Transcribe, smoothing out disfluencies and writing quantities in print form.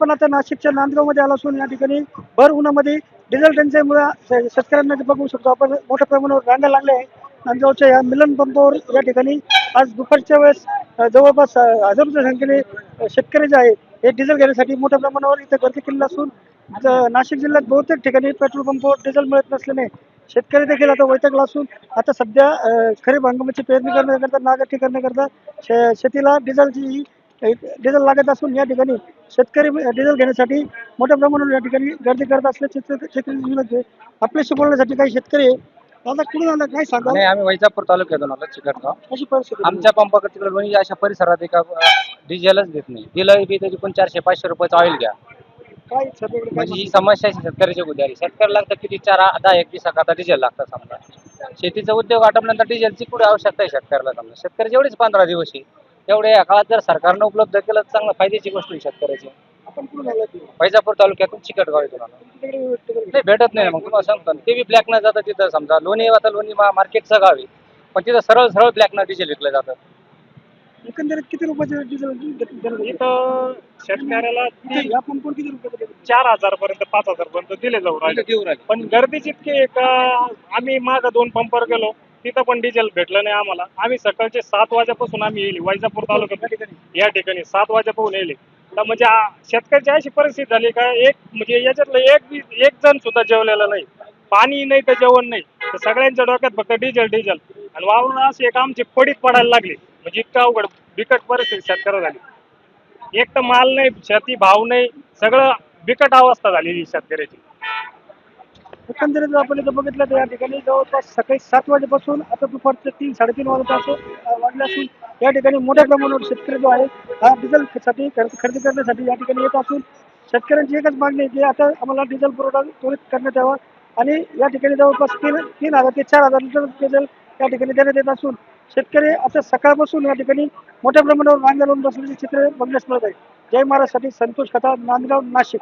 आपण आता नाशिकच्या नांदगावमध्ये आलो असून या ठिकाणी भर उन्हामध्ये डिझेल टंचाईमुळे शेतकऱ्यांना जे बघू शकतो आपण मोठ्या प्रमाणावर रांगा लागल्या आहे. नांदगावच्या या मिलन पंपावर या ठिकाणी आज दुपारच्या वेळेस जवळपास हजारोच्या संख्येने शेतकरी जे आहे हे डिझेल घेण्यासाठी मोठ्या प्रमाणावर इथे गर्दी केलेली असून नाशिक जिल्ह्यात बहुतेक ठिकाणी पेट्रोल पंपावर डिझेल मिळत नसल्याने शेतकरी देखील आता वैतागला असून आता सध्या खरीप हंगामाची पेरणी करण्याकरता नांगरणी करण्याकरता शेतीला डिझेल लागत असून या ठिकाणी शेतकरी डिझेल घेण्यासाठी मोठ्या प्रमाणावर या ठिकाणी गर्दी करत असल्याचे शेतकरी आपल्याशी बोलण्यासाठी काही शेतकरी आहे. दादा कुठून आला काय सांगा? नाही, आम्ही वैजापूर तालुक्यातून आलो, चिकटगाव. कशी परिस्थिती आमच्या पंपाकडे तिकडे लोणी अशा परिसरात एका डिझेलच देत नाही. दिलं बी त्याची पण 400-500 रुपयाचं ऑइल घ्या. काय सध्याकडे म्हणजे ही समस्या शेतकऱ्याच्या गुद्यारी. शेतकऱ्याला लागतं किती 4-10-1 दिवसात आता डिझेल लागतं समजा. शेतीचा उद्योग आटोपल्यानंतर डिझेलची कुठे आवश्यकता आहे शेतकऱ्याला समजा. शेतकऱ्याची एवढीच 15 दिवस आहे. तेवढे या काळात जर सरकारनं उपलब्ध केलं तर चांगलं फायद्याची गोष्ट आहे शेतकऱ्याची. आपण कुठून आला वैजापूर तालुक्यातून चिकटगाव इथून आलो. नाही भेटत नाही ना, मग तुम्हाला सांगतो ना. ते बी ब्लॅकनं जातं तिथं समजा. लोणी आता लोणी मार्केटचं गाव आहे, पण तिथं सरळ सरळ ब्लॅकनं डिझेल विकलं जातं. एकंदरीत किती रुपयाचे डिझेल इथं शेतकऱ्याला या पंपावर किती रुपये 4,000 पर्यंत 5,000 पर्यंत दिले जाऊ राहिले. पण गर्दीच इतकी आहे का आम्ही मागं 2 पंपावर गेलो, तिथं पण डिझेल भेटलं नाही आम्हाला. आम्ही सकाळचे 7 वाजेपासून आम्ही येईल वैजापूर तालुक्यात या ठिकाणी 7 वाजेपासून येईल. तर म्हणजे शेतकऱ्याची अशी परिस्थिती झाली का म्हणजे याच्यातलं एक जण सुद्धा जेवलेला नाही. पाणी नाही तर जेवण नाही. तर सगळ्यांच्या डोक्यात फक्त डिझेल डिझेल आणि वावरून अशी एक आमची पडीत पडायला लागली. म्हणजे इतका अवघड बिकट परिस्थिती शेतकऱ्याला झाली. एक तर माल नाही, शेती भाव नाही, सगळं बिकट अवस्था झालेली शेतकऱ्याची. एकंदरीत आपण इथं बघितलं तर या ठिकाणी जवळपास सकाळी 7 वाजेपासून आता दुपारचे 3-3:30 वाजले असून या ठिकाणी मोठ्या प्रमाणावर शेतकरी जो आहे हा डिझेल साठी खरेदी करण्यासाठी या ठिकाणी येत असून शेतकऱ्यांची एकच मागणी आहे की आता आम्हाला डिझेल पुरवठा त्वरित करण्यात यावा आणि या ठिकाणी जवळपास 3,000 ते 4,000 लिटर डिझेल या ठिकाणी देण्यात येत असून शेतकरी आता सकाळपासून या ठिकाणी मोठ्या प्रमाणावर रांगा लावून बसल्याचे चित्र बघण्यास मिळत आहे. जय महाराजसाठी संतोष खता, नांदगाव, नाशिक.